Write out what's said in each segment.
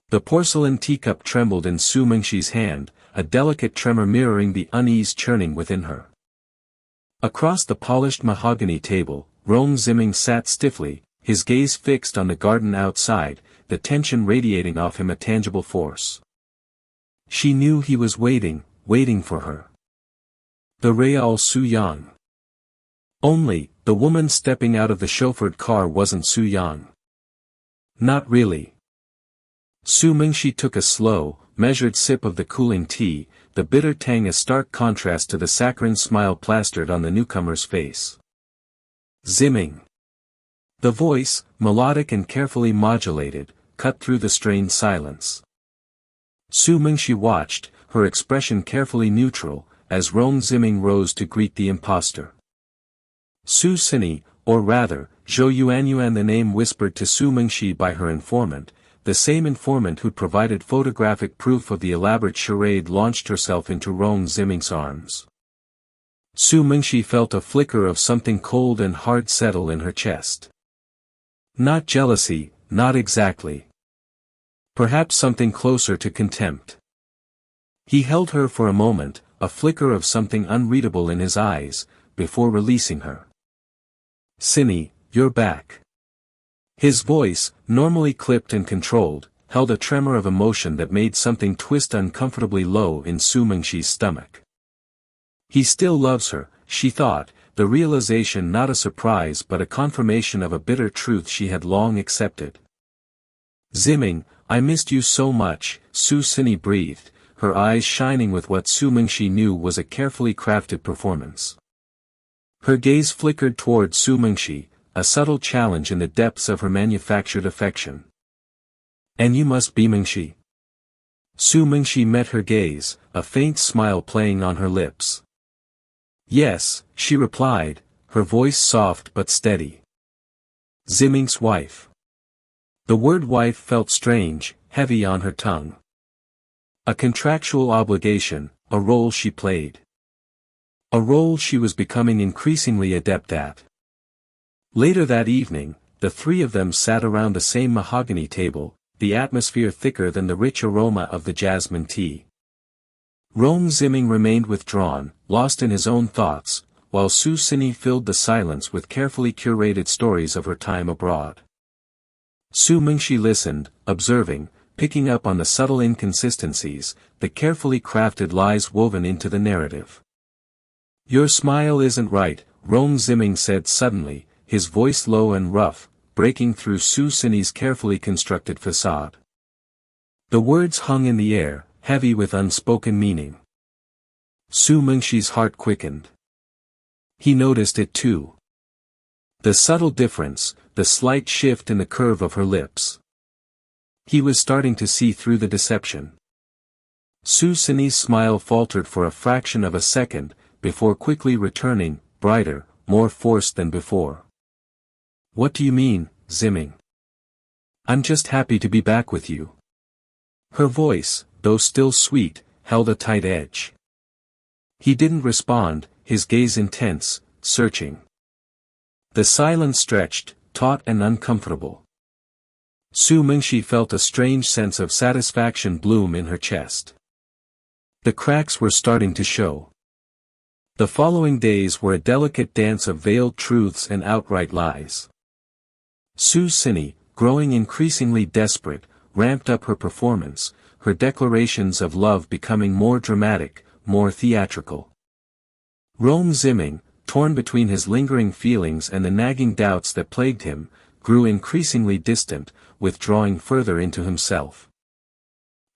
The porcelain teacup trembled in Su Mingxi's hand, a delicate tremor mirroring the unease churning within her. Across the polished mahogany table, Rong Ziming sat stiffly, his gaze fixed on the garden outside, the tension radiating off him a tangible force. She knew he was waiting for her. The Real Su Yang. Only, the woman stepping out of the chauffeured car wasn't Su Yang. Not really. Su Mingxi took a slow, measured sip of the cooling tea, the bitter tang a stark contrast to the saccharine smile plastered on the newcomer's face. Ziming. The voice, melodic and carefully modulated, cut through the strained silence. Su Mingxi watched, her expression carefully neutral, as Rong Ziming rose to greet the impostor. Su Sini, or rather, Zhou Yuanyuan, the name whispered to Su Mingxi by her informant, the same informant who'd provided photographic proof of the elaborate charade, launched herself into Rong Ziming's arms. Su Mingxi felt a flicker of something cold and hard settle in her chest. Not jealousy, not exactly. Perhaps something closer to contempt. He held her for a moment, a flicker of something unreadable in his eyes, before releasing her. Sini, you're back. His voice, normally clipped and controlled, held a tremor of emotion that made something twist uncomfortably low in Su Mingxi's stomach. He still loves her, she thought, the realization not a surprise but a confirmation of a bitter truth she had long accepted. Ziming, I missed you so much, Su Sini breathed, her eyes shining with what Su Mingxi knew was a carefully crafted performance. Her gaze flickered toward Su Mingxi, a subtle challenge in the depths of her manufactured affection. And you must be Mingxi. Su Mingxi met her gaze, a faint smile playing on her lips. Yes, she replied, her voice soft but steady. Ziming's wife. The word wife felt strange, heavy on her tongue. A contractual obligation, a role she played. A role she was becoming increasingly adept at. Later that evening, the three of them sat around the same mahogany table, the atmosphere thicker than the rich aroma of the jasmine tea. Rong Ziming remained withdrawn, lost in his own thoughts, while Su Sini filled the silence with carefully curated stories of her time abroad. Su Mingxi listened, observing, picking up on the subtle inconsistencies, the carefully crafted lies woven into the narrative. Your smile isn't right, Rong Ziming said suddenly, his voice low and rough, breaking through Su Sini's carefully constructed facade. The words hung in the air, heavy with unspoken meaning. Su Mingxi's heart quickened. He noticed it too. The subtle difference, the slight shift in the curve of her lips. He was starting to see through the deception. Su Sini's smile faltered for a fraction of a second, before quickly returning, brighter, more forced than before. What do you mean, Ziming? I'm just happy to be back with you. Her voice, though still sweet, held a tight edge. He didn't respond, his gaze intense, searching. The silence stretched, taut and uncomfortable. Su Mingxi felt a strange sense of satisfaction bloom in her chest. The cracks were starting to show. The following days were a delicate dance of veiled truths and outright lies. Su Sini, growing increasingly desperate, ramped up her performance, her declarations of love becoming more dramatic, more theatrical. Rong Ziming, torn between his lingering feelings and the nagging doubts that plagued him, grew increasingly distant, withdrawing further into himself.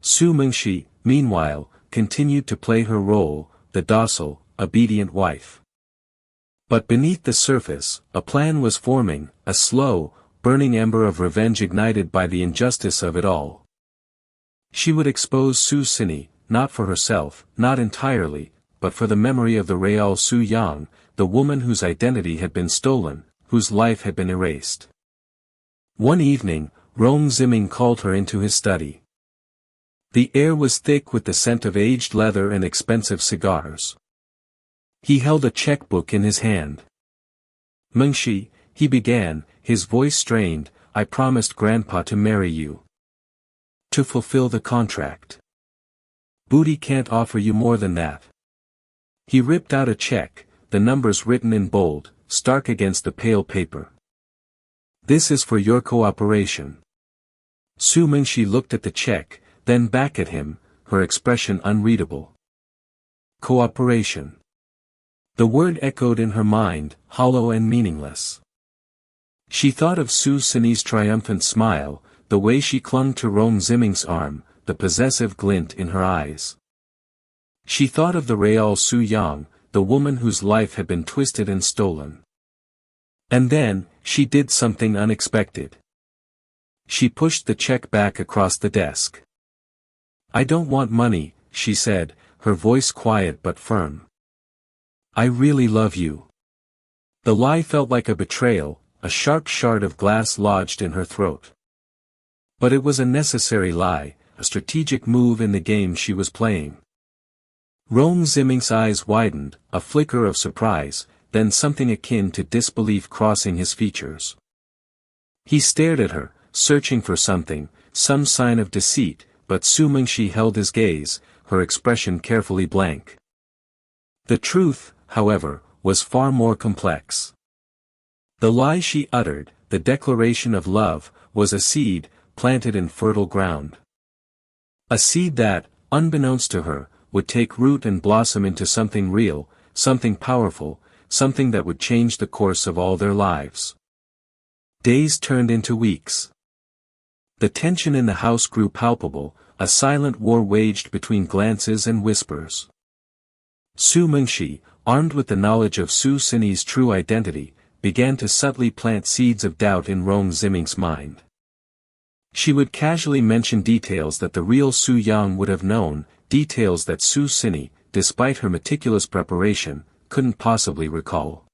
Su Mingxi, meanwhile, continued to play her role, the docile, obedient wife. But beneath the surface, a plan was forming, a slow, burning ember of revenge ignited by the injustice of it all. She would expose Su Sini, not for herself, not entirely, but for the memory of the Real Su Yang, the woman whose identity had been stolen, whose life had been erased. One evening, Rong Ziming called her into his study. The air was thick with the scent of aged leather and expensive cigars. He held a checkbook in his hand. Mingxi, he began, his voice strained, I promised Grandpa to marry you. To fulfill the contract. Booty can't offer you more than that. He ripped out a check, the numbers written in bold, stark against the pale paper. This is for your cooperation. Su Mingxi looked at the check, then back at him, her expression unreadable. Cooperation. The word echoed in her mind, hollow and meaningless. She thought of Su Sini's triumphant smile, the way she clung to Rong Ziming's arm, the possessive glint in her eyes. She thought of the Real Su Yang, the woman whose life had been twisted and stolen. And then, she did something unexpected. She pushed the check back across the desk. I don't want money, she said, her voice quiet but firm. I really love you. The lie felt like a betrayal, a sharp shard of glass lodged in her throat. But it was a necessary lie, a strategic move in the game she was playing. Rong Ziming's eyes widened, a flicker of surprise, then something akin to disbelief crossing his features. He stared at her, searching for something, some sign of deceit, but Su Mingxi held his gaze, her expression carefully blank. The truth, however, was far more complex. The lie she uttered, the declaration of love, was a seed, planted in fertile ground. A seed that, unbeknownst to her, would take root and blossom into something real, something powerful, something that would change the course of all their lives. Days turned into weeks. The tension in the house grew palpable, a silent war waged between glances and whispers. Su Mingxi, armed with the knowledge of Su Sini's true identity, began to subtly plant seeds of doubt in Rong Ziming's mind. She would casually mention details that the real Su Yang would have known, details that Su Sini, despite her meticulous preparation, couldn't possibly recall.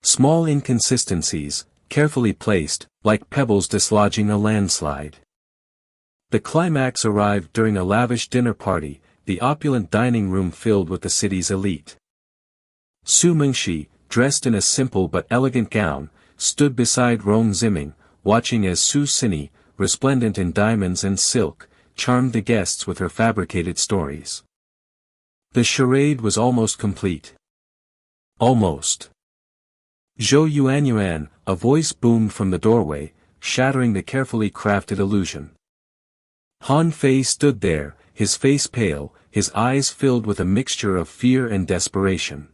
Small inconsistencies, carefully placed, like pebbles dislodging a landslide. The climax arrived during a lavish dinner party, the opulent dining room filled with the city's elite. Su Mingxi, dressed in a simple but elegant gown, stood beside Rong Ziming, watching as Su Sini, resplendent in diamonds and silk, charmed the guests with her fabricated stories. The charade was almost complete. Almost. Zhou Yuanyuan, a voice boomed from the doorway, shattering the carefully crafted illusion. Han Fei stood there, his face pale, his eyes filled with a mixture of fear and desperation.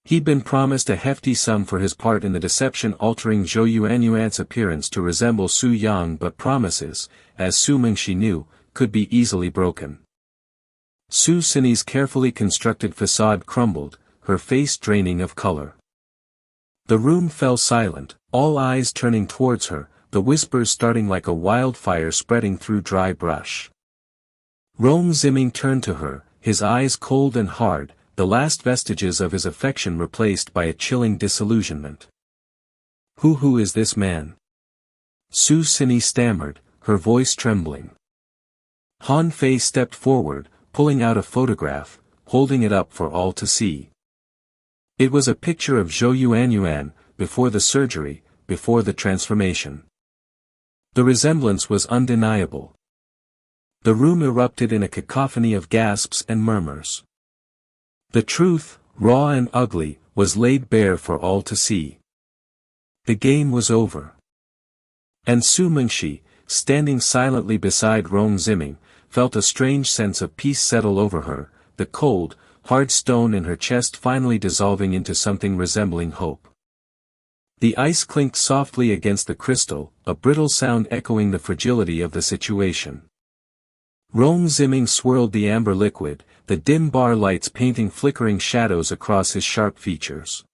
He'd been promised a hefty sum for his part in the deception altering Zhou Yuanyuan's appearance to resemble Su Yang, but promises, as Su Mingxi knew, could be easily broken. Su Sini's carefully constructed facade crumbled, her face draining of color. The room fell silent, all eyes turning towards her, the whispers starting like a wildfire spreading through dry brush. Rong Ziming turned to her, his eyes cold and hard, the last vestiges of his affection replaced by a chilling disillusionment. Who is this man? Su Sini stammered, her voice trembling. Han Fei stepped forward, pulling out a photograph, holding it up for all to see. It was a picture of Zhou Yuanyuan, before the surgery, before the transformation. The resemblance was undeniable. The room erupted in a cacophony of gasps and murmurs. The truth, raw and ugly, was laid bare for all to see. The game was over. And Su Mingxi, standing silently beside Rong Ziming, felt a strange sense of peace settle over her, the cold, hard stone in her chest finally dissolving into something resembling hope. The ice clinked softly against the crystal, a brittle sound echoing the fragility of the situation. Rong Ziming swirled the amber liquid, the dim bar lights painting flickering shadows across his sharp features.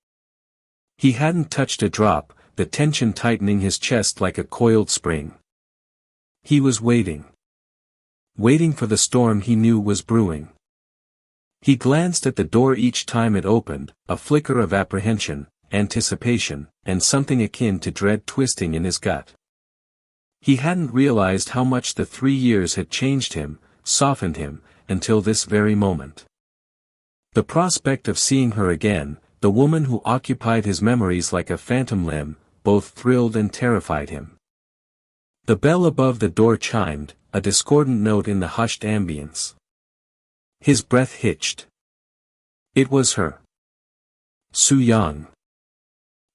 He hadn't touched a drop, the tension tightening his chest like a coiled spring. He was waiting. Waiting for the storm he knew was brewing. He glanced at the door each time it opened, a flicker of apprehension, anticipation, and something akin to dread twisting in his gut. He hadn't realized how much the 3 years had changed him, softened him, until this very moment. The prospect of seeing her again, the woman who occupied his memories like a phantom limb, both thrilled and terrified him. The bell above the door chimed, a discordant note in the hushed ambience. His breath hitched. It was her. Su Yang.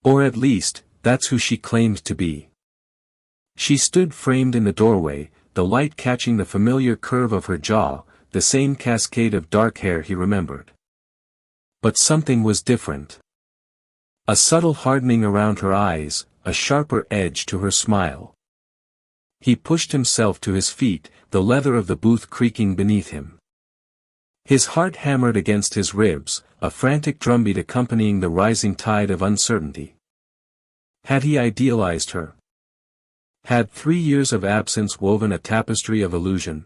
Or at least, that's who she claimed to be. She stood framed in the doorway, the light catching the familiar curve of her jaw, the same cascade of dark hair he remembered. But something was different. A subtle hardening around her eyes, a sharper edge to her smile. He pushed himself to his feet, the leather of the booth creaking beneath him. His heart hammered against his ribs, a frantic drumbeat accompanying the rising tide of uncertainty. Had he idealized her? Had 3 years of absence woven a tapestry of illusion?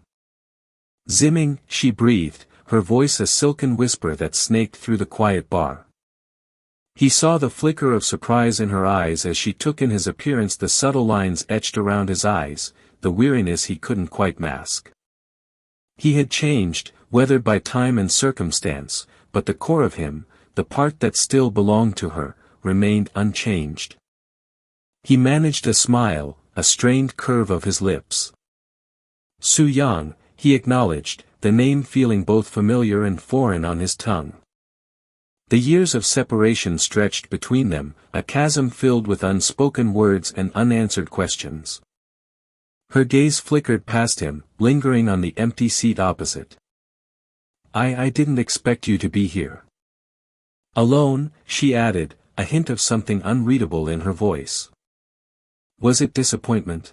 Zimming, she breathed, her voice a silken whisper that snaked through the quiet bar. He saw the flicker of surprise in her eyes as she took in his appearance, the subtle lines etched around his eyes, the weariness he couldn't quite mask. He had changed, weathered by time and circumstance, but the core of him, the part that still belonged to her, remained unchanged. He managed a smile, a strained curve of his lips. Su Yang, he acknowledged, the name feeling both familiar and foreign on his tongue. The years of separation stretched between them, a chasm filled with unspoken words and unanswered questions. Her gaze flickered past him, lingering on the empty seat opposite. I didn't expect you to be here. Alone, she added, a hint of something unreadable in her voice. Was it disappointment?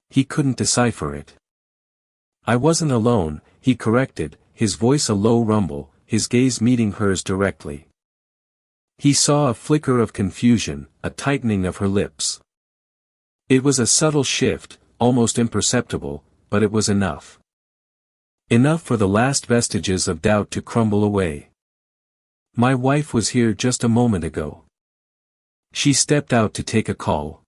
He couldn't decipher it. I wasn't alone, he corrected, his voice a low rumble, his gaze meeting hers directly. He saw a flicker of confusion, a tightening of her lips. It was a subtle shift, almost imperceptible, but it was enough. Enough for the last vestiges of doubt to crumble away. My wife was here just a moment ago. She stepped out to take a call.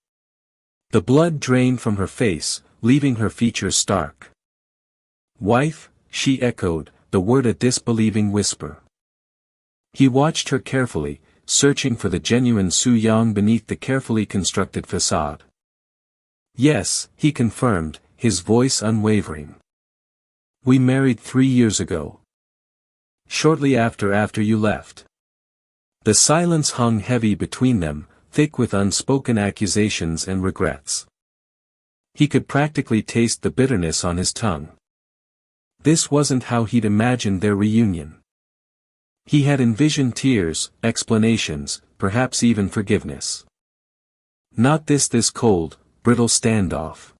The blood drained from her face, leaving her features stark. Wife, she echoed, the word a disbelieving whisper. He watched her carefully, searching for the genuine Su Yang beneath the carefully constructed facade. Yes, he confirmed, his voice unwavering. We married 3 years ago. Shortly after you left. The silence hung heavy between them, thick with unspoken accusations and regrets. He could practically taste the bitterness on his tongue. This wasn't how he'd imagined their reunion. He had envisioned tears, explanations, perhaps even forgiveness. Not this cold, brittle standoff.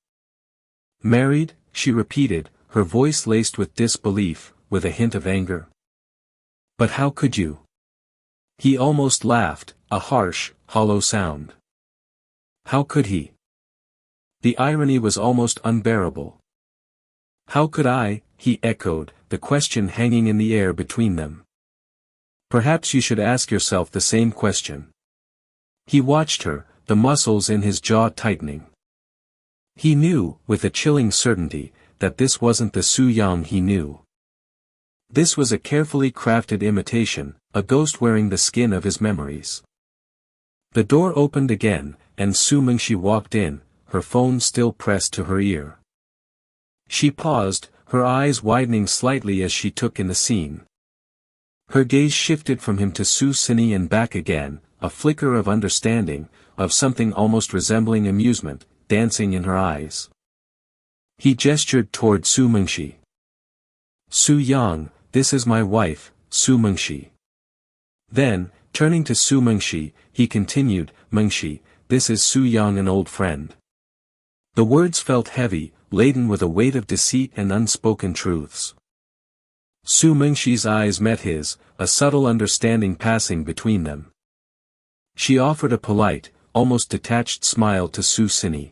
Married, she repeated, her voice laced with disbelief, with a hint of anger. But how could you? He almost laughed, a harsh, hollow sound. How could he? The irony was almost unbearable. How could I, he echoed, the question hanging in the air between them. Perhaps you should ask yourself the same question. He watched her, the muscles in his jaw tightening. He knew, with a chilling certainty, that this wasn't the Su Yang he knew. This was a carefully crafted imitation, a ghost wearing the skin of his memories. The door opened again, and Su Mingxi walked in, her phone still pressed to her ear. She paused, her eyes widening slightly as she took in the scene. Her gaze shifted from him to Su Cini and back again, a flicker of understanding, of something almost resembling amusement, dancing in her eyes. He gestured toward Su Mingxi. Su Yang, this is my wife, Su Mingxi. Then, turning to Su Mingxi, he continued, Mingxi, this is Su Yang, an old friend. The words felt heavy, laden with a weight of deceit and unspoken truths. Su Mingxi's eyes met his, a subtle understanding passing between them. She offered a polite, almost detached smile to Su Cini.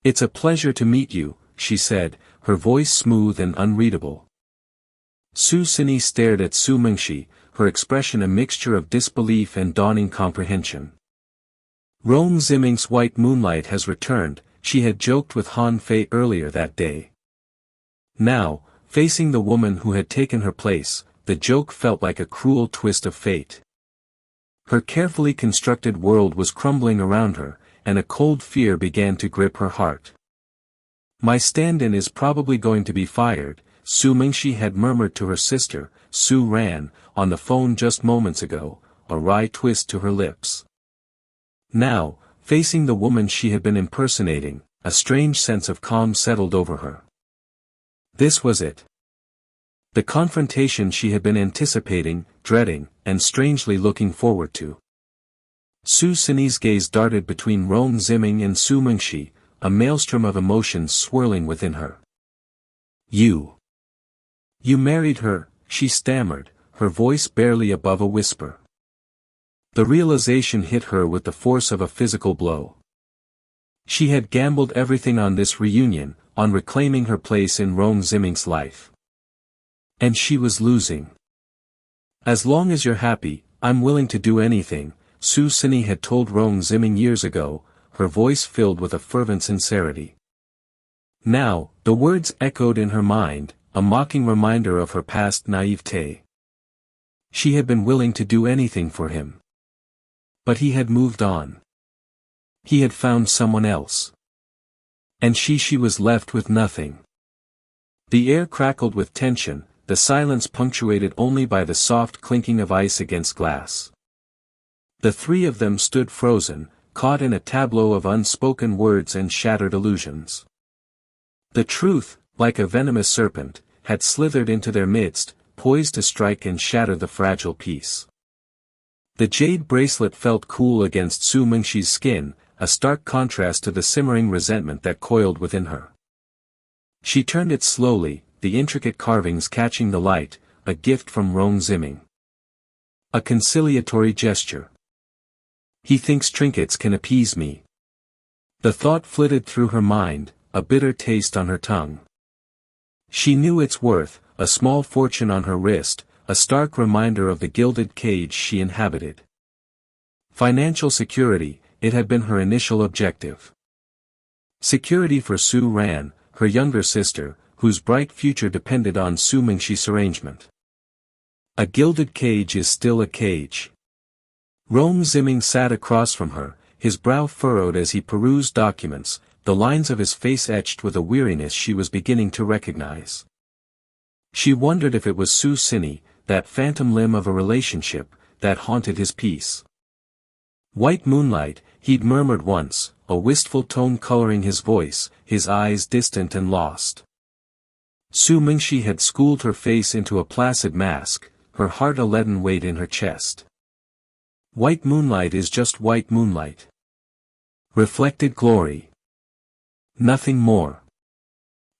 It's a pleasure to meet you, she said, her voice smooth and unreadable. Su Cini stared at Su Mingxi, her expression a mixture of disbelief and dawning comprehension. Rome Ziming's white moonlight has returned, she had joked with Han Fei earlier that day. Now, facing the woman who had taken her place, the joke felt like a cruel twist of fate. Her carefully constructed world was crumbling around her, and a cold fear began to grip her heart. My stand-in is probably going to be fired, Su Mingxi had murmured to her sister, Su Ran, on the phone just moments ago, a wry twist to her lips. Now, facing the woman she had been impersonating, a strange sense of calm settled over her. This was it. The confrontation she had been anticipating, dreading, and strangely looking forward to. Su Sin's gaze darted between Rong Ziming and Su Mingxi, a maelstrom of emotions swirling within her. You married her, she stammered, her voice barely above a whisper. The realization hit her with the force of a physical blow. She had gambled everything on this reunion, on reclaiming her place in Rong Ziming's life. And she was losing. As long as you're happy, I'm willing to do anything, Su Sin had told Rong Ziming years ago, her voice filled with a fervent sincerity. Now, the words echoed in her mind, a mocking reminder of her past naivete. She had been willing to do anything for him. But he had moved on. He had found someone else. And she was left with nothing. The air crackled with tension, the silence punctuated only by the soft clinking of ice against glass. The three of them stood frozen, caught in a tableau of unspoken words and shattered illusions. The truth, like a venomous serpent, had slithered into their midst, poised to strike and shatter the fragile peace. The jade bracelet felt cool against Su Mingxi's skin, a stark contrast to the simmering resentment that coiled within her. She turned it slowly, the intricate carvings catching the light, a gift from Rong Ziming. A conciliatory gesture. He thinks trinkets can appease me. The thought flitted through her mind, a bitter taste on her tongue. She knew its worth, a small fortune on her wrist, a stark reminder of the gilded cage she inhabited. Financial security, it had been her initial objective. Security for Su Ran, her younger sister, whose bright future depended on Su Mingxi's arrangement. A gilded cage is still a cage. Rong Ziming sat across from her, his brow furrowed as he perused documents, the lines of his face etched with a weariness she was beginning to recognize. She wondered if it was Su Sin, that phantom limb of a relationship, that haunted his peace. White moonlight, he'd murmured once, a wistful tone coloring his voice, his eyes distant and lost. Su Mingxi had schooled her face into a placid mask, her heart a leaden weight in her chest. White moonlight is just white moonlight. Reflected glory. Nothing more.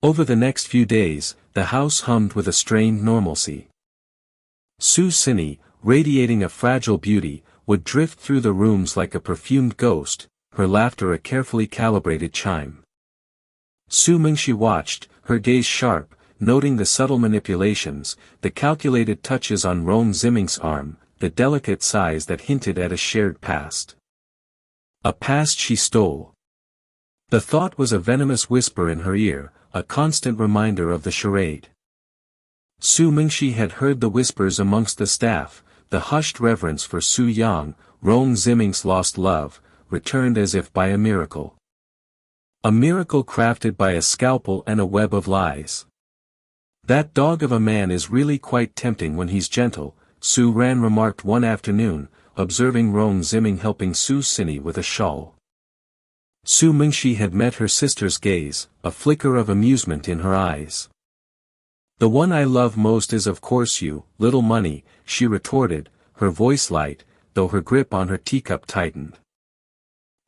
Over the next few days, the house hummed with a strained normalcy. Su Sin, radiating a fragile beauty, would drift through the rooms like a perfumed ghost, her laughter a carefully calibrated chime. Su Mingxi watched, her gaze sharp, noting the subtle manipulations, the calculated touches on Rong Ziming's arm, the delicate sighs that hinted at a shared past. A past she stole. The thought was a venomous whisper in her ear, a constant reminder of the charade. Su Mingxi had heard the whispers amongst the staff, the hushed reverence for Su Yang, Rong Ziming's lost love, returned as if by a miracle. A miracle crafted by a scalpel and a web of lies. That dog of a man is really quite tempting when he's gentle, Su Ran remarked one afternoon, observing Rong Ziming helping Su Sin with a shawl. Su Mingxi had met her sister's gaze, a flicker of amusement in her eyes. The one I love most is of course you, little money, she retorted, her voice light, though her grip on her teacup tightened.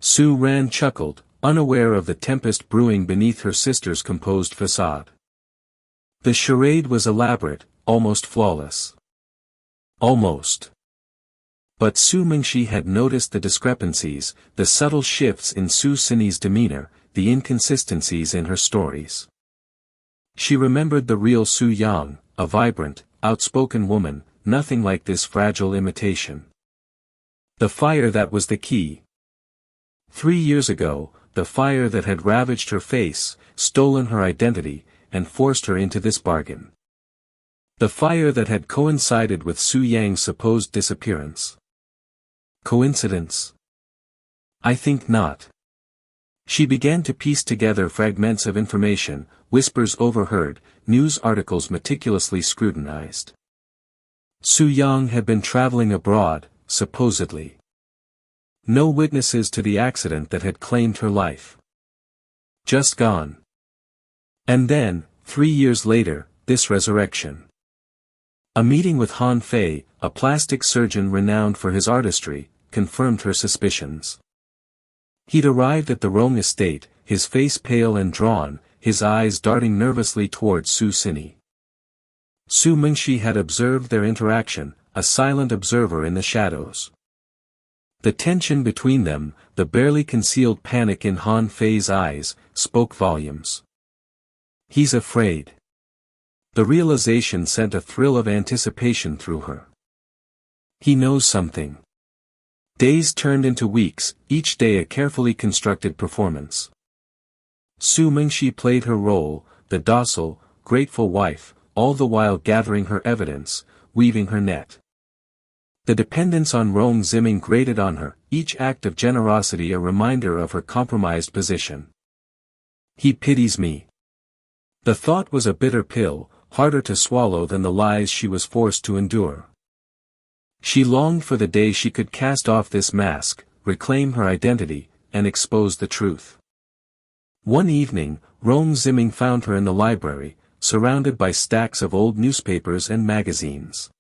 Su Ran chuckled, unaware of the tempest brewing beneath her sister's composed facade. The charade was elaborate, almost flawless. Almost. But Su Mingxi had noticed the discrepancies, the subtle shifts in Su Sin's demeanor, the inconsistencies in her stories. She remembered the real Su Yang, a vibrant, outspoken woman, nothing like this fragile imitation. The fire that was the key. 3 years ago, the fire that had ravaged her face, stolen her identity, and forced her into this bargain. The fire that had coincided with Su Yang's supposed disappearance. Coincidence? I think not. She began to piece together fragments of information, whispers overheard, news articles meticulously scrutinized. Su Yang had been traveling abroad, supposedly. No witnesses to the accident that had claimed her life. Just gone. And then, 3 years later, this resurrection. A meeting with Han Fei, a plastic surgeon renowned for his artistry, confirmed her suspicions. He'd arrived at the Rong estate, his face pale and drawn, his eyes darting nervously towards Su Cini. Su Mingxi had observed their interaction, a silent observer in the shadows. The tension between them, the barely concealed panic in Han Fei's eyes, spoke volumes. He's afraid. The realization sent a thrill of anticipation through her. He knows something. Days turned into weeks, each day a carefully constructed performance. Su Mingxi played her role, the docile, grateful wife, all the while gathering her evidence, weaving her net. The dependence on Rong Ziming grated on her, each act of generosity a reminder of her compromised position. He pities me. The thought was a bitter pill, harder to swallow than the lies she was forced to endure. She longed for the day she could cast off this mask, reclaim her identity, and expose the truth. One evening, Rong Ziming found her in the library, surrounded by stacks of old newspapers and magazines.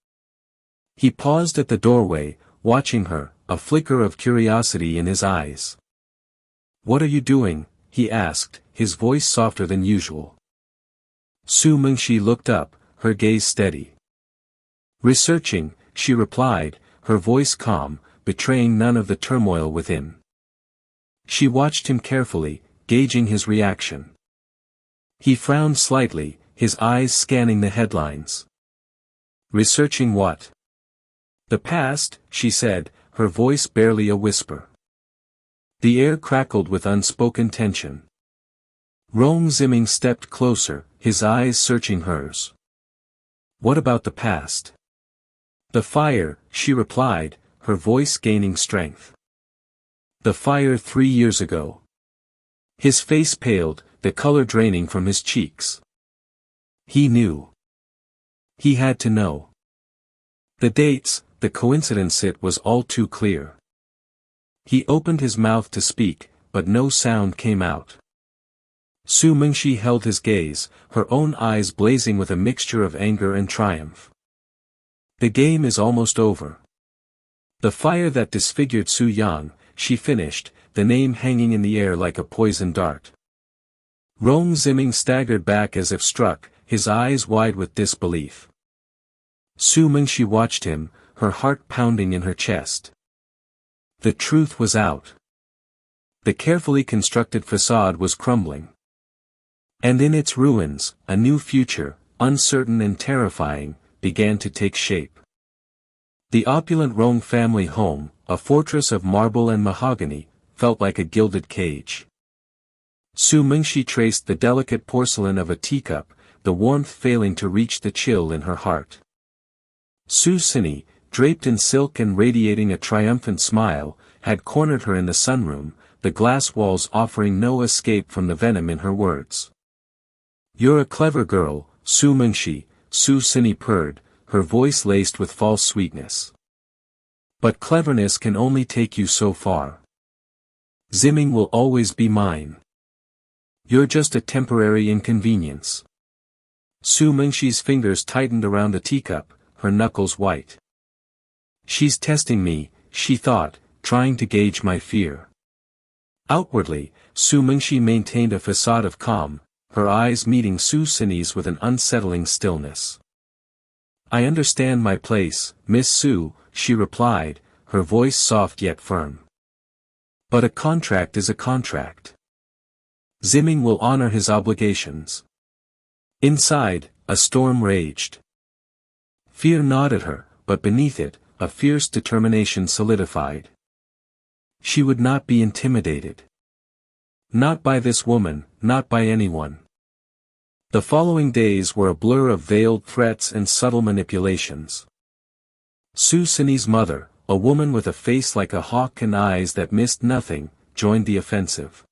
He paused at the doorway, watching her, a flicker of curiosity in his eyes. "What are you doing?" he asked, his voice softer than usual. Su Mingxi looked up, her gaze steady. "Researching," she replied, her voice calm, betraying none of the turmoil within. She watched him carefully, gauging his reaction. He frowned slightly, his eyes scanning the headlines. "Researching what?" "The past," she said, her voice barely a whisper. The air crackled with unspoken tension. Rong Ziming stepped closer, his eyes searching hers. "What about the past?" "The fire," she replied, her voice gaining strength. "The fire 3 years ago." His face paled, the color draining from his cheeks. He knew. He had to know. The dates, the coincidence, it was all too clear. He opened his mouth to speak, but no sound came out. Su Mingxi held his gaze, her own eyes blazing with a mixture of anger and triumph. "The game is almost over." "The fire that disfigured Su Yang," she finished, the name hanging in the air like a poisoned dart. Rong Ziming staggered back as if struck, his eyes wide with disbelief. Su Mingxi watched him, her heart pounding in her chest. The truth was out. The carefully constructed facade was crumbling. And in its ruins, a new future, uncertain and terrifying, began to take shape. The opulent Rong family home, a fortress of marble and mahogany, felt like a gilded cage. Su Mingxi traced the delicate porcelain of a teacup, the warmth failing to reach the chill in her heart. Su Cini, draped in silk and radiating a triumphant smile, had cornered her in the sunroom, the glass walls offering no escape from the venom in her words. "You're a clever girl, Su Mingxi," Su Cini purred, her voice laced with false sweetness. "But cleverness can only take you so far. Ziming will always be mine. You're just a temporary inconvenience." Su Mingxi's fingers tightened around the teacup, her knuckles white. "She's testing me," she thought, trying to gauge my fear. Outwardly, Su Mingxi maintained a facade of calm, her eyes meeting Su Cini's with an unsettling stillness. "I understand my place, Miss Su," she replied, her voice soft yet firm. "But a contract is a contract. Ziming will honor his obligations." Inside, a storm raged. Fear gnawed at her, but beneath it, a fierce determination solidified. She would not be intimidated. Not by this woman, not by anyone. The following days were a blur of veiled threats and subtle manipulations. Su Cini's mother, a woman with a face like a hawk and eyes that missed nothing, joined the offensive.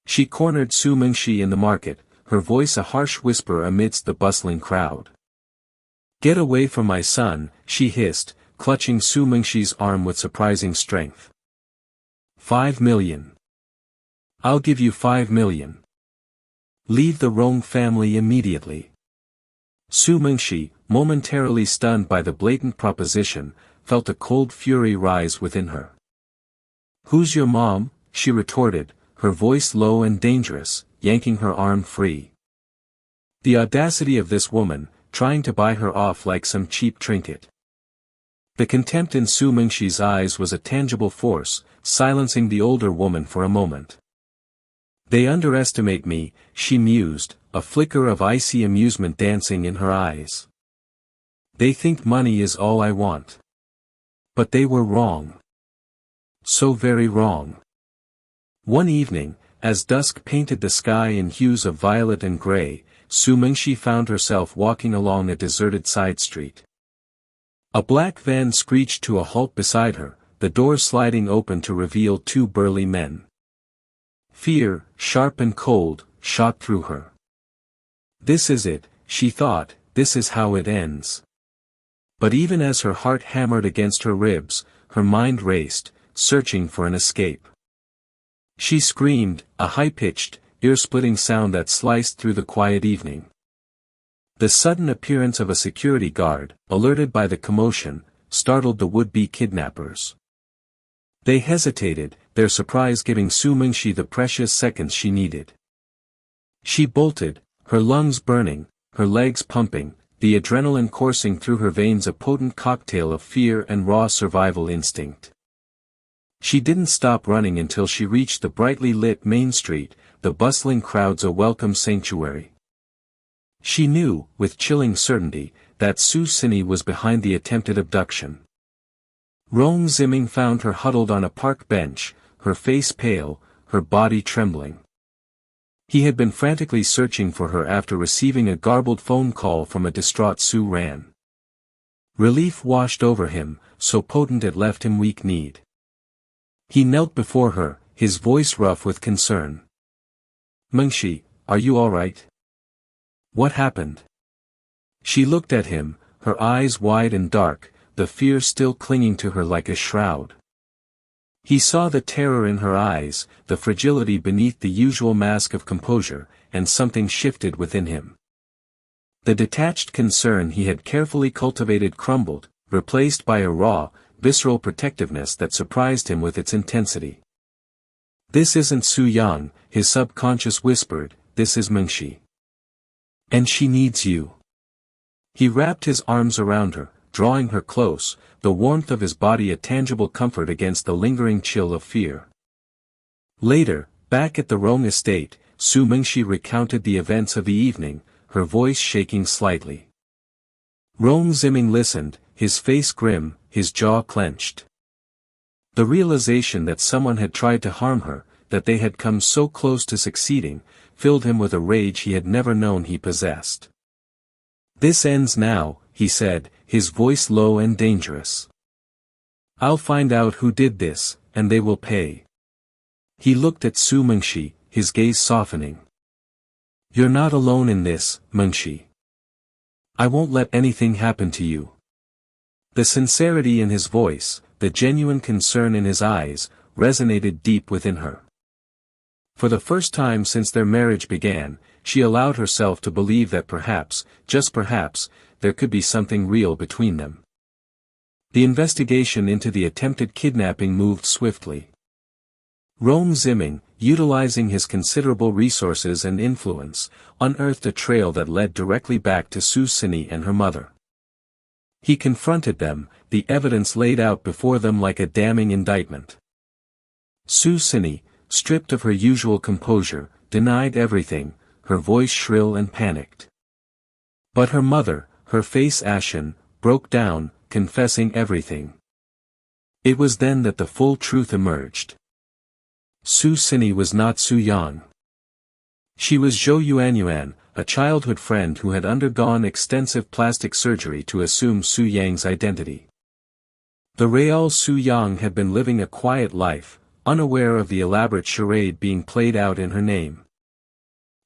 She cornered Su Mingxi in the market, her voice a harsh whisper amidst the bustling crowd. "Get away from my son," she hissed, clutching Su Mingxi's arm with surprising strength. 5 million. I'll give you 5 million. Leave the Rong family immediately. Su Mingxi, momentarily stunned by the blatant proposition, felt a cold fury rise within her. "Who's your mom?" she retorted, her voice low and dangerous, yanking her arm free. The audacity of this woman, trying to buy her off like some cheap trinket. The contempt in Su Mingxi's eyes was a tangible force, silencing the older woman for a moment. "They underestimate me," she mused, a flicker of icy amusement dancing in her eyes. "They think money is all I want. But they were wrong. So very wrong." One evening, as dusk painted the sky in hues of violet and gray, Su Mingxi found herself walking along a deserted side street. A black van screeched to a halt beside her, the door sliding open to reveal two burly men. Fear, sharp and cold, shot through her. This is it, she thought, this is how it ends. But even as her heart hammered against her ribs, her mind raced, searching for an escape. She screamed, a high-pitched, ear-splitting sound that sliced through the quiet evening. The sudden appearance of a security guard, alerted by the commotion, startled the would-be kidnappers. They hesitated, their surprise giving Su Mingxi the precious seconds she needed. She bolted, her lungs burning, her legs pumping, the adrenaline coursing through her veins a potent cocktail of fear and raw survival instinct. She didn't stop running until she reached the brightly lit main street, the bustling crowds a welcome sanctuary. She knew, with chilling certainty, that Su Xini was behind the attempted abduction. Rong Ziming found her huddled on a park bench, her face pale, her body trembling. He had been frantically searching for her after receiving a garbled phone call from a distraught Su Ran. Relief washed over him, so potent it left him weak-kneed. He knelt before her, his voice rough with concern. "Mingxi, are you all right? What happened?" She looked at him, her eyes wide and dark, the fear still clinging to her like a shroud. He saw the terror in her eyes, the fragility beneath the usual mask of composure, and something shifted within him. The detached concern he had carefully cultivated crumbled, replaced by a raw, visceral protectiveness that surprised him with its intensity. "This isn't Su Yang," his subconscious whispered, "this is Mingxi. And she needs you." He wrapped his arms around her, drawing her close, the warmth of his body a tangible comfort against the lingering chill of fear. Later, back at the Rong estate, Su Mingxi recounted the events of the evening, her voice shaking slightly. Rong Ziming listened, his face grim, his jaw clenched. The realization that someone had tried to harm her, that they had come so close to succeeding, filled him with a rage he had never known he possessed. "This ends now," he said, his voice low and dangerous. "I'll find out who did this, and they will pay." He looked at Su Mingxi, his gaze softening. "You're not alone in this, Mingxi. I won't let anything happen to you." The sincerity in his voice, the genuine concern in his eyes, resonated deep within her. For the first time since their marriage began, she allowed herself to believe that perhaps, just perhaps, there could be something real between them. The investigation into the attempted kidnapping moved swiftly. Rong Ziming, utilizing his considerable resources and influence, unearthed a trail that led directly back to Su Xini and her mother. He confronted them, the evidence laid out before them like a damning indictment. Su Xini, stripped of her usual composure, denied everything, her voice shrill and panicked. But her mother, her face ashen, broke down, confessing everything. It was then that the full truth emerged. Su Xini was not Su Yang. She was Zhou Yuanyuan, a childhood friend who had undergone extensive plastic surgery to assume Su Yang's identity. The real Su Yang had been living a quiet life, unaware of the elaborate charade being played out in her name.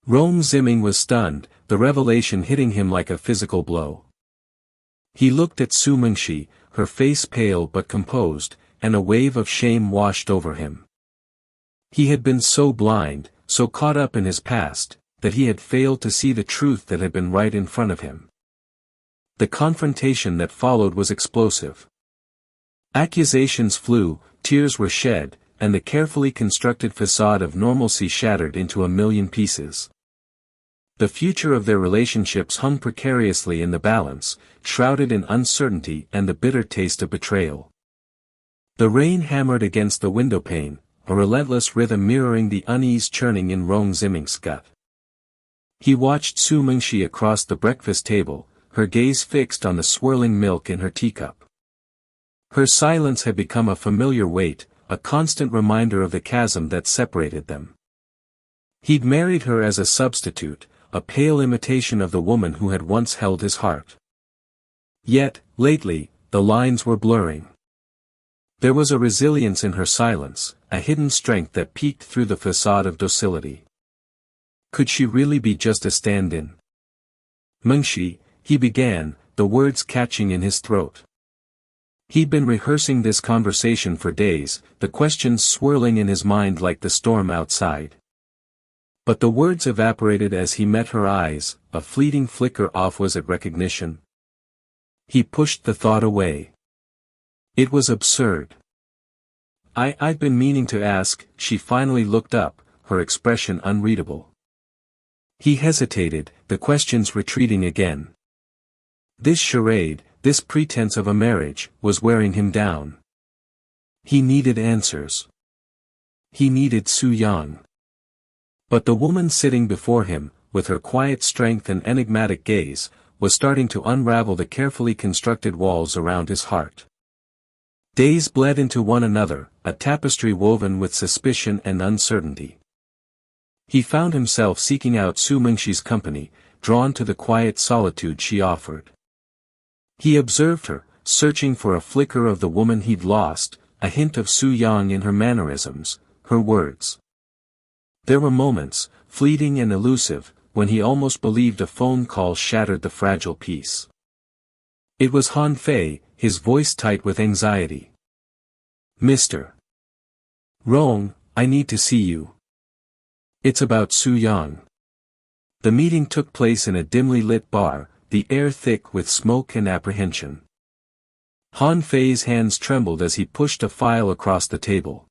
Rong Ziming was stunned, the revelation hitting him like a physical blow. He looked at Su Mengshi, her face pale but composed, and a wave of shame washed over him. He had been so blind, so caught up in his past, that he had failed to see the truth that had been right in front of him. The confrontation that followed was explosive. Accusations flew, tears were shed, and the carefully constructed facade of normalcy shattered into a million pieces. The future of their relationships hung precariously in the balance, shrouded in uncertainty and the bitter taste of betrayal. The rain hammered against the windowpane, a relentless rhythm mirroring the unease churning in Rong Ziming's gut. He watched Su Mengshi across the breakfast table, her gaze fixed on the swirling milk in her teacup. Her silence had become a familiar weight, a constant reminder of the chasm that separated them. He'd married her as a substitute, a pale imitation of the woman who had once held his heart. Yet, lately, the lines were blurring. There was a resilience in her silence, a hidden strength that peeked through the facade of docility. Could she really be just a stand-in? Mengshi, he began, the words catching in his throat. He'd been rehearsing this conversation for days, the questions swirling in his mind like the storm outside. But the words evaporated as he met her eyes, a fleeting flicker off was it recognition? He pushed the thought away. It was absurd. I've been meaning to ask, she finally looked up, her expression unreadable. He hesitated, the questions retreating again. This charade, this pretense of a marriage, was wearing him down. He needed answers. He needed Su Yang. But the woman sitting before him, with her quiet strength and enigmatic gaze, was starting to unravel the carefully constructed walls around his heart. Days bled into one another, a tapestry woven with suspicion and uncertainty. He found himself seeking out Su Mengshi's company, drawn to the quiet solitude she offered. He observed her, searching for a flicker of the woman he'd lost, a hint of Su Yang in her mannerisms, her words. There were moments, fleeting and elusive, when he almost believed a phone call shattered the fragile peace. It was Han Fei, his voice tight with anxiety. Mr. Rong, I need to see you. It's about Su Yang. The meeting took place in a dimly lit bar, the air thick with smoke and apprehension. Han Fei's hands trembled as he pushed a file across the table.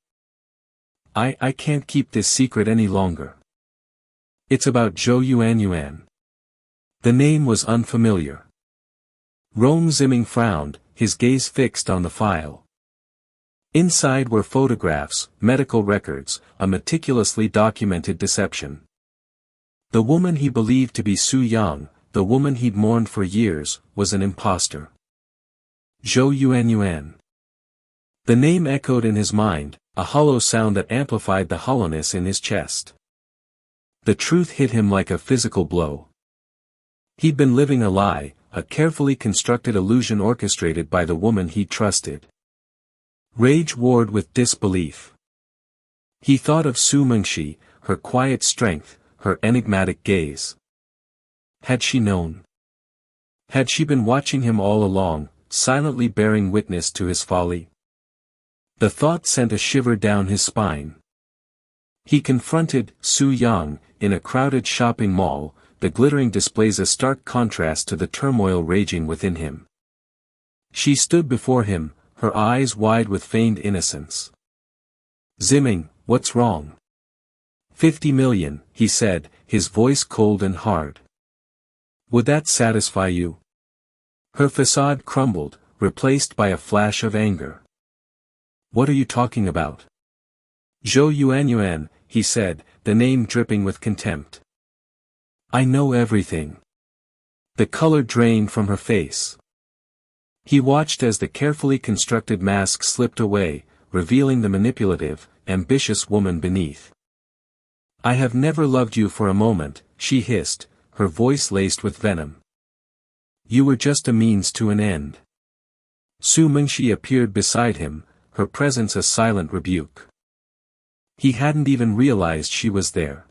I can't keep this secret any longer. It's about Zhou Yuanyuan. The name was unfamiliar. Rong Ziming frowned, his gaze fixed on the file. Inside were photographs, medical records, a meticulously documented deception. The woman he believed to be Su Yang, the woman he'd mourned for years, was an impostor. Zhou Yuanyuan. The name echoed in his mind, a hollow sound that amplified the hollowness in his chest. The truth hit him like a physical blow. He'd been living a lie, a carefully constructed illusion orchestrated by the woman he trusted. Rage warred with disbelief. He thought of Su Mengshi, her quiet strength, her enigmatic gaze. Had she known? Had she been watching him all along, silently bearing witness to his folly? The thought sent a shiver down his spine. He confronted Su Yang in a crowded shopping mall, the glittering displays a stark contrast to the turmoil raging within him. She stood before him, her eyes wide with feigned innocence. Ziming, what's wrong? 50 million, he said, his voice cold and hard. Would that satisfy you? Her facade crumbled, replaced by a flash of anger. What are you talking about? Zhou Yuanyuan, he said, the name dripping with contempt. I know everything. The color drained from her face. He watched as the carefully constructed mask slipped away, revealing the manipulative, ambitious woman beneath. I have never loved you for a moment, she hissed, her voice laced with venom. You were just a means to an end. Su Mengshi appeared beside him, her presence a silent rebuke. He hadn't even realized she was there.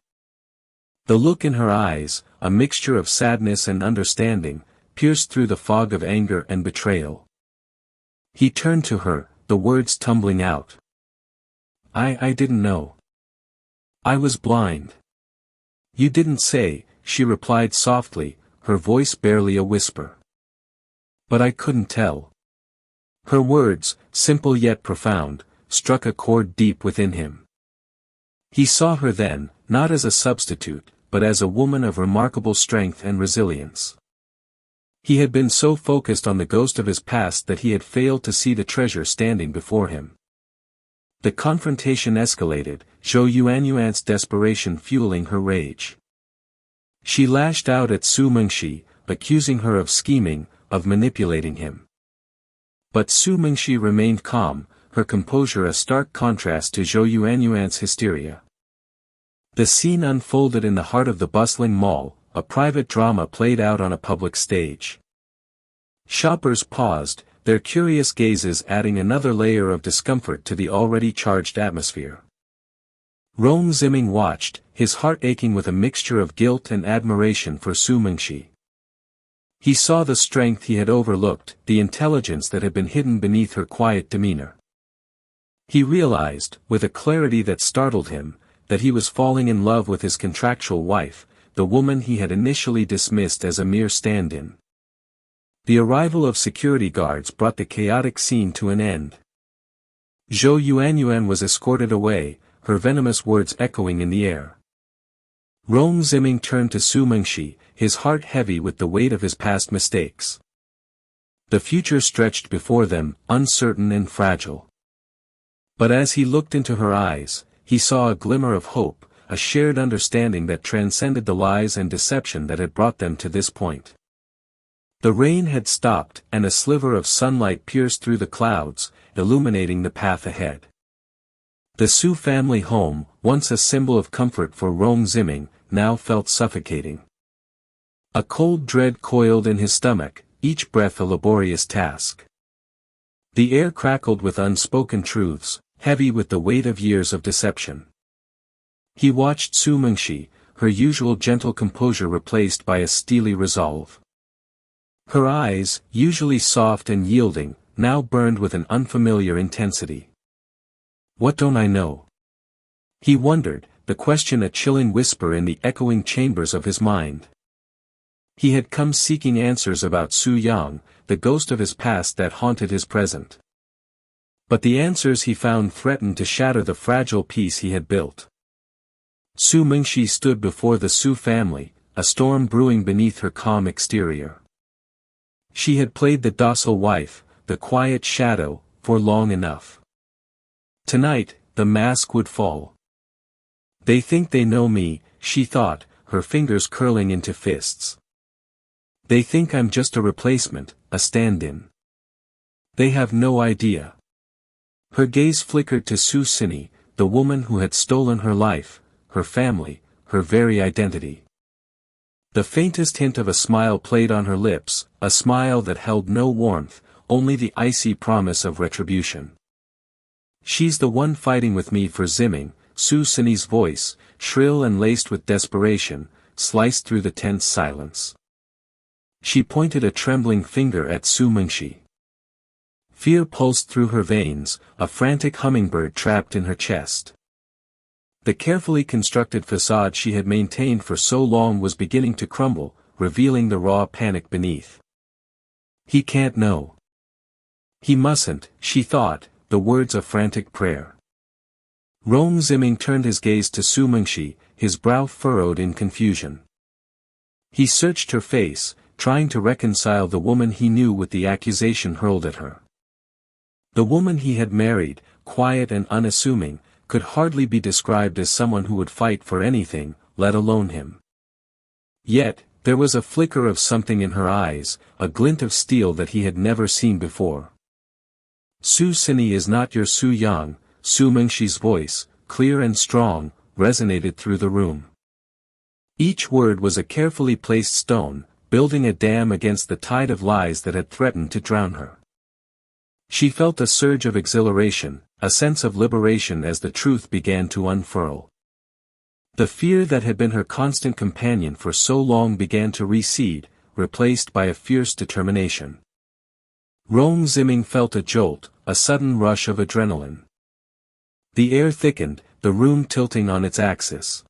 The look in her eyes, a mixture of sadness and understanding, pierced through the fog of anger and betrayal. He turned to her, the words tumbling out. I didn't know. I was blind. You didn't say, she replied softly, her voice barely a whisper. But I couldn't tell. Her words, simple yet profound, struck a chord deep within him. He saw her then, not as a substitute, but as a woman of remarkable strength and resilience. He had been so focused on the ghost of his past that he had failed to see the treasure standing before him. The confrontation escalated, Zhou Yuanyuan's desperation fueling her rage. She lashed out at Su Mengshi, accusing her of scheming, of manipulating him. But Su Mengshi remained calm, her composure a stark contrast to Zhou Yuanyuan's hysteria. The scene unfolded in the heart of the bustling mall, a private drama played out on a public stage. Shoppers paused, their curious gazes adding another layer of discomfort to the already charged atmosphere. Rong Ziming watched, his heart aching with a mixture of guilt and admiration for Su Mengshi. He saw the strength he had overlooked, the intelligence that had been hidden beneath her quiet demeanor. He realized, with a clarity that startled him, that he was falling in love with his contractual wife, the woman he had initially dismissed as a mere stand-in. The arrival of security guards brought the chaotic scene to an end. Zhou Yuanyuan was escorted away, her venomous words echoing in the air. Rong Ziming turned to Su Mengshi, his heart heavy with the weight of his past mistakes. The future stretched before them, uncertain and fragile. But as he looked into her eyes, he saw a glimmer of hope, a shared understanding that transcended the lies and deception that had brought them to this point. The rain had stopped, and a sliver of sunlight pierced through the clouds, illuminating the path ahead. The Su family home, once a symbol of comfort for Rong Ziming, now felt suffocating. A cold dread coiled in his stomach, each breath a laborious task. The air crackled with unspoken truths, heavy with the weight of years of deception. He watched Su Mengshi, her usual gentle composure replaced by a steely resolve. Her eyes, usually soft and yielding, now burned with an unfamiliar intensity. What don't I know? He wondered, the question a chilling whisper in the echoing chambers of his mind. He had come seeking answers about Su Yang, the ghost of his past that haunted his present. But the answers he found threatened to shatter the fragile peace he had built. Su Mengshi stood before the Su family, a storm brewing beneath her calm exterior. She had played the docile wife, the quiet shadow, for long enough. Tonight, the mask would fall. They think they know me, she thought, her fingers curling into fists. They think I'm just a replacement, a stand-in. They have no idea. Her gaze flickered to Su Sini, the woman who had stolen her life, her family, her very identity. The faintest hint of a smile played on her lips, a smile that held no warmth, only the icy promise of retribution. She's the one fighting with me for Ziming, Su Sini's voice, shrill and laced with desperation, sliced through the tense silence. She pointed a trembling finger at Su Mengshi. Fear pulsed through her veins, a frantic hummingbird trapped in her chest. The carefully constructed facade she had maintained for so long was beginning to crumble, revealing the raw panic beneath. He can't know. He mustn't, she thought, the words a frantic prayer. Rong Ziming turned his gaze to Su Mengshi, his brow furrowed in confusion. He searched her face, trying to reconcile the woman he knew with the accusation hurled at her. The woman he had married, quiet and unassuming, could hardly be described as someone who would fight for anything, let alone him. Yet, there was a flicker of something in her eyes, a glint of steel that he had never seen before. Su Sini is not your Su Yang, Su Mengshi's voice, clear and strong, resonated through the room. Each word was a carefully placed stone, building a dam against the tide of lies that had threatened to drown her. She felt a surge of exhilaration, a sense of liberation as the truth began to unfurl. The fear that had been her constant companion for so long began to recede, replaced by a fierce determination. Rome Zimming felt a jolt, a sudden rush of adrenaline. The air thickened, the room tilting on its axis.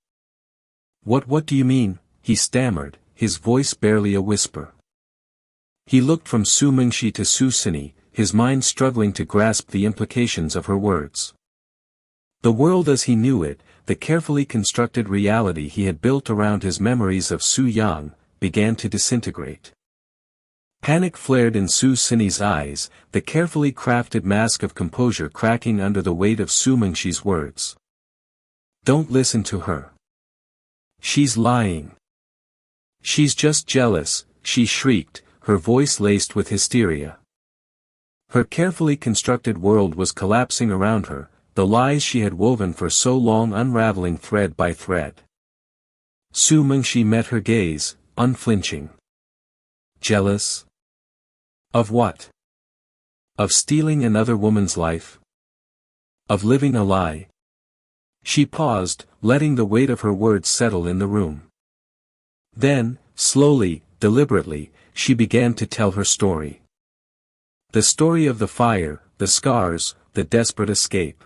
What do you mean?" he stammered, his voice barely a whisper. He looked from Su Mingxi to Su Cini, his mind struggling to grasp the implications of her words. The world as he knew it, the carefully constructed reality he had built around his memories of Su Yang, began to disintegrate. Panic flared in Su Cini's eyes, the carefully crafted mask of composure cracking under the weight of Su Mingxi's words. "Don't listen to her. She's lying. She's just jealous," she shrieked, her voice laced with hysteria. Her carefully constructed world was collapsing around her, the lies she had woven for so long unraveling thread by thread. Su Mingxi met her gaze, unflinching. "Jealous? Of what? Of stealing another woman's life? Of living a lie?" She paused, letting the weight of her words settle in the room. Then, slowly, deliberately, she began to tell her story. The story of the fire, the scars, the desperate escape.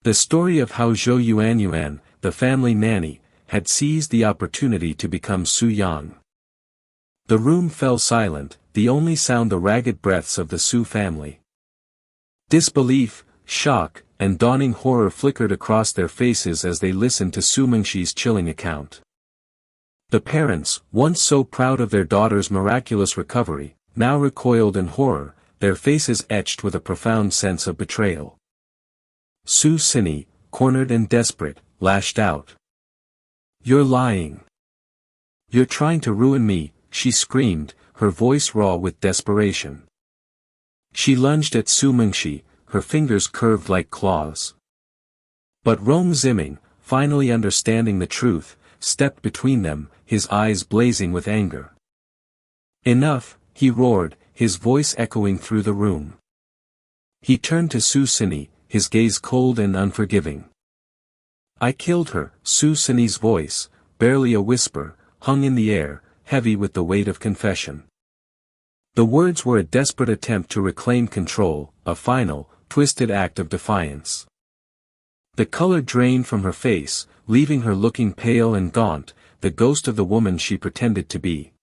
The story of how Zhou Yuanyuan, the family nanny, had seized the opportunity to become Su Yang. The room fell silent, the only sound the ragged breaths of the Su family. Disbelief, shock, and dawning horror flickered across their faces as they listened to Su Mingxi's chilling account. The parents, once so proud of their daughter's miraculous recovery, now recoiled in horror, their faces etched with a profound sense of betrayal. Su Cini, cornered and desperate, lashed out. "You're lying. You're trying to ruin me," she screamed, her voice raw with desperation. She lunged at Su Mingxi, her fingers curved like claws. But Rome Zimming, finally understanding the truth, stepped between them, his eyes blazing with anger. "Enough," he roared, his voice echoing through the room. He turned to Su Cini, his gaze cold and unforgiving. "I killed her," Su Cini's voice, barely a whisper, hung in the air, heavy with the weight of confession. The words were a desperate attempt to reclaim control, a final, twisted act of defiance. The color drained from her face, leaving her looking pale and gaunt, the ghost of the woman she pretended to be.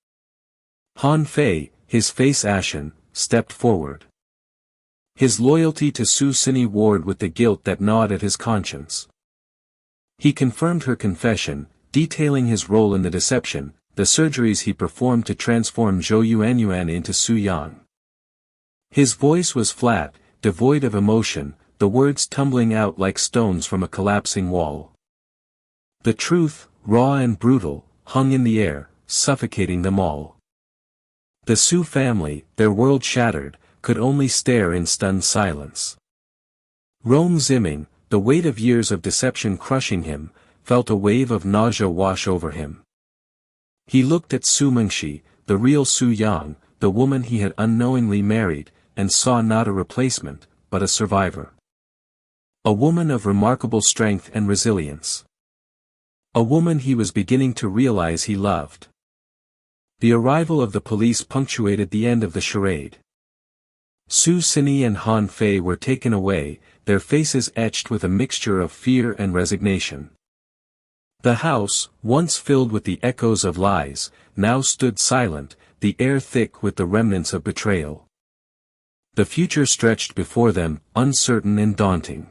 Han Fei, his face ashen, stepped forward. His loyalty to Su Cini warred with the guilt that gnawed at his conscience. He confirmed her confession, detailing his role in the deception, the surgeries he performed to transform Zhou Yuanyuan into Su Yang. His voice was flat, devoid of emotion, the words tumbling out like stones from a collapsing wall. The truth, raw and brutal, hung in the air, suffocating them all. The Su family, their world shattered, could only stare in stunned silence. Rome Zimming, the weight of years of deception crushing him, felt a wave of nausea wash over him. He looked at Su Mingxi, the real Su Yang, the woman he had unknowingly married, and saw not a replacement, but a survivor. A woman of remarkable strength and resilience. A woman he was beginning to realize he loved. The arrival of the police punctuated the end of the charade. Su Cini and Han Fei were taken away, their faces etched with a mixture of fear and resignation. The house, once filled with the echoes of lies, now stood silent, the air thick with the remnants of betrayal. The future stretched before them, uncertain and daunting.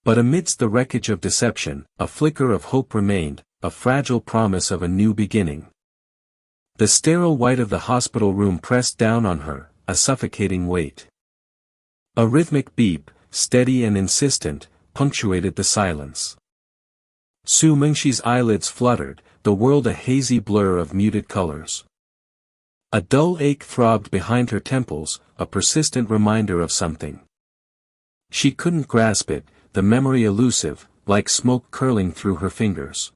But amidst the wreckage of deception, a flicker of hope remained, a fragile promise of a new beginning. The sterile white of the hospital room pressed down on her, a suffocating weight. A rhythmic beep, steady and insistent, punctuated the silence. Su Mingxi's eyelids fluttered, the world a hazy blur of muted colors. A dull ache throbbed behind her temples, a persistent reminder of something. She couldn't grasp it, the memory elusive, like smoke curling through her fingers.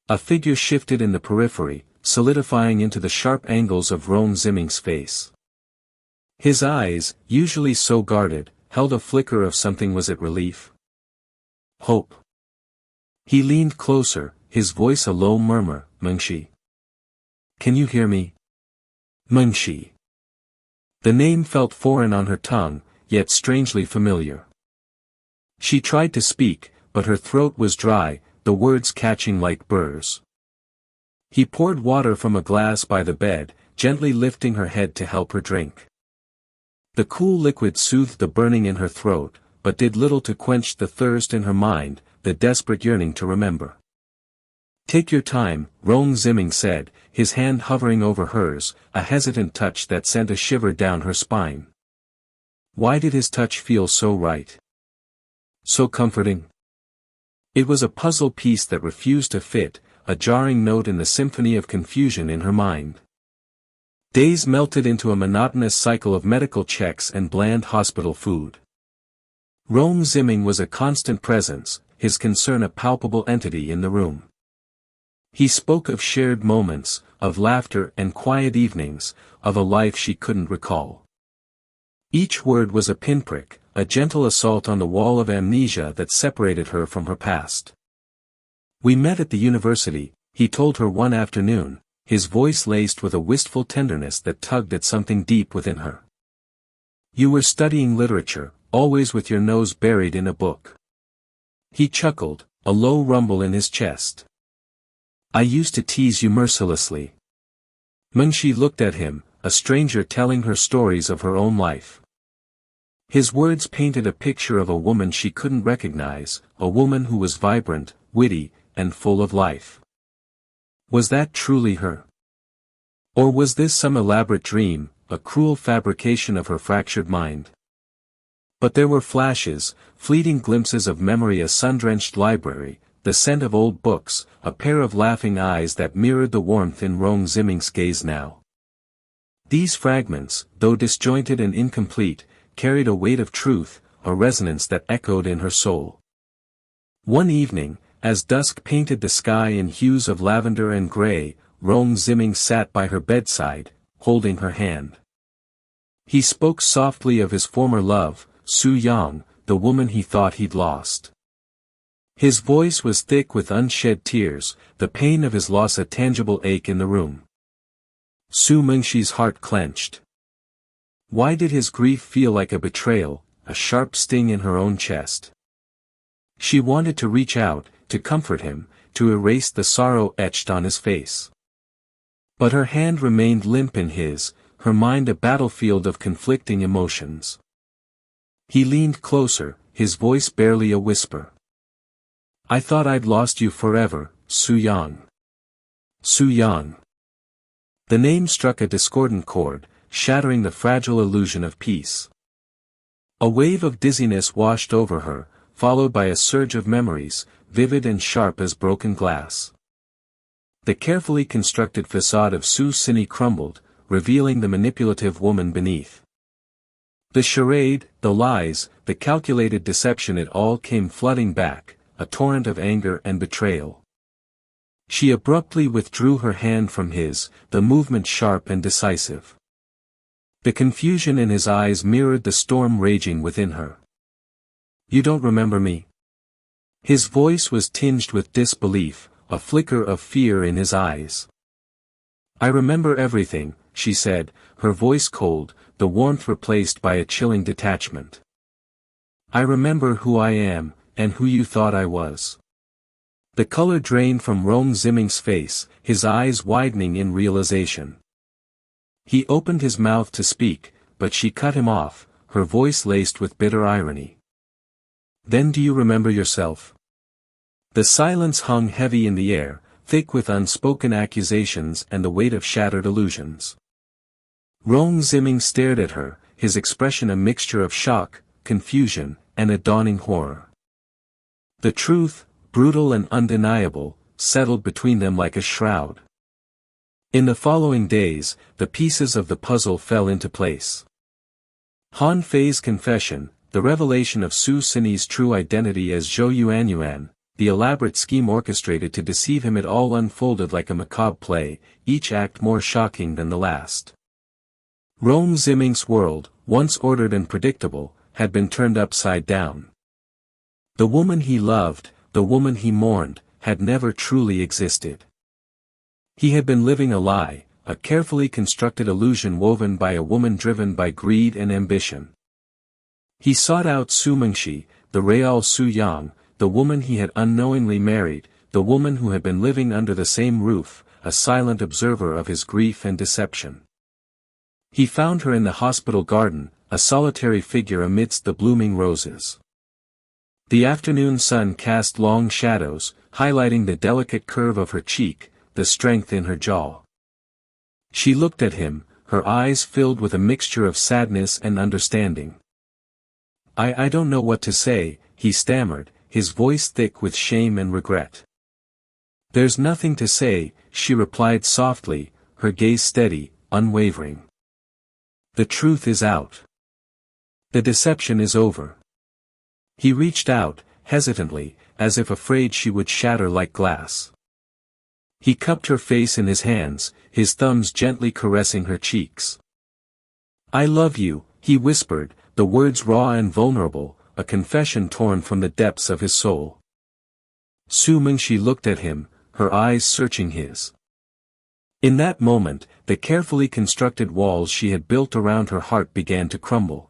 A figure shifted in the periphery, solidifying into the sharp angles of Rome Zimming's face. His eyes, usually so guarded, held a flicker of something. Was it relief? Hope? He leaned closer, his voice a low murmur. Mengshi. Can you hear me? Mengshi. The name felt foreign on her tongue, yet strangely familiar. She tried to speak, but her throat was dry, the words catching like burrs. He poured water from a glass by the bed, gently lifting her head to help her drink. The cool liquid soothed the burning in her throat, but did little to quench the thirst in her mind, the desperate yearning to remember. Take your time, Rong Ziming said, his hand hovering over hers, a hesitant touch that sent a shiver down her spine. Why did his touch feel so right? So comforting? It was a puzzle piece that refused to fit, a jarring note in the symphony of confusion in her mind. Days melted into a monotonous cycle of medical checks and bland hospital food. Rong Ziming was a constant presence, his concern a palpable entity in the room. He spoke of shared moments, of laughter and quiet evenings, of a life she couldn't recall. Each word was a pinprick, a gentle assault on the wall of amnesia that separated her from her past. We met at the university, he told her one afternoon, his voice laced with a wistful tenderness that tugged at something deep within her. You were studying literature, always with your nose buried in a book. He chuckled, a low rumble in his chest. I used to tease you mercilessly. Mengshi looked at him, a stranger telling her stories of her own life. His words painted a picture of a woman she couldn't recognize, a woman who was vibrant, witty, and full of life. Was that truly her? Or was this some elaborate dream, a cruel fabrication of her fractured mind? But there were flashes, fleeting glimpses of memory, a sun-drenched library, the scent of old books, a pair of laughing eyes that mirrored the warmth in Rong Ziming's gaze now. These fragments, though disjointed and incomplete, carried a weight of truth, a resonance that echoed in her soul. One evening, as dusk painted the sky in hues of lavender and gray, Rong Ziming sat by her bedside, holding her hand. He spoke softly of his former love, Su Yang, the woman he thought he'd lost. His voice was thick with unshed tears, the pain of his loss a tangible ache in the room. Su Mengshi's heart clenched. Why did his grief feel like a betrayal, a sharp sting in her own chest? She wanted to reach out, to comfort him, to erase the sorrow etched on his face. But her hand remained limp in his, her mind a battlefield of conflicting emotions. He leaned closer, his voice barely a whisper. I thought I'd lost you forever, Su Yang. Su Yang. The name struck a discordant chord, shattering the fragile illusion of peace. A wave of dizziness washed over her, followed by a surge of memories, vivid and sharp as broken glass. The carefully constructed facade of Su Sini crumbled, revealing the manipulative woman beneath. The charade, the lies, the calculated deception, it all came flooding back, a torrent of anger and betrayal. She abruptly withdrew her hand from his, the movement sharp and decisive. The confusion in his eyes mirrored the storm raging within her. You don't remember me? His voice was tinged with disbelief, a flicker of fear in his eyes. I remember everything, she said, her voice cold, the warmth replaced by a chilling detachment. I remember who I am, and who you thought I was. The color drained from Rong Ziming's face, his eyes widening in realization. He opened his mouth to speak, but she cut him off, her voice laced with bitter irony. Then do you remember yourself? The silence hung heavy in the air, thick with unspoken accusations and the weight of shattered illusions. Rong Ziming stared at her, his expression a mixture of shock, confusion, and a dawning horror. The truth, brutal and undeniable, settled between them like a shroud. In the following days, the pieces of the puzzle fell into place. Han Fei's confession, the revelation of Su Sini's true identity as Zhou Yuanyuan, the elaborate scheme orchestrated to deceive him, it all unfolded like a macabre play, each act more shocking than the last. Rome Zimming's world, once ordered and predictable, had been turned upside down. The woman he loved, the woman he mourned, had never truly existed. He had been living a lie, a carefully constructed illusion woven by a woman driven by greed and ambition. He sought out Su Mengshi, the Real Su Yang, the woman he had unknowingly married, the woman who had been living under the same roof, a silent observer of his grief and deception. He found her in the hospital garden, a solitary figure amidst the blooming roses. The afternoon sun cast long shadows, highlighting the delicate curve of her cheek, the strength in her jaw. She looked at him, her eyes filled with a mixture of sadness and understanding. I don't know what to say," he stammered, his voice thick with shame and regret. "There's nothing to say," she replied softly, her gaze steady, unwavering. "The truth is out. The deception is over." He reached out, hesitantly, as if afraid she would shatter like glass. He cupped her face in his hands, his thumbs gently caressing her cheeks. "I love you," he whispered, the words raw and vulnerable, a confession torn from the depths of his soul. Su Mengshi looked at him, her eyes searching his. In that moment, the carefully constructed walls she had built around her heart began to crumble.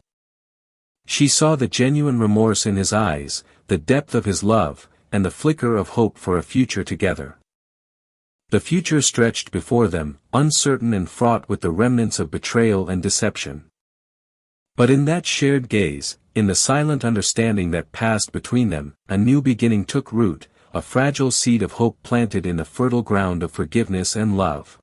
She saw the genuine remorse in his eyes, the depth of his love, and the flicker of hope for a future together. The future stretched before them, uncertain and fraught with the remnants of betrayal and deception. But in that shared gaze, in the silent understanding that passed between them, a new beginning took root, a fragile seed of hope planted in the fertile ground of forgiveness and love.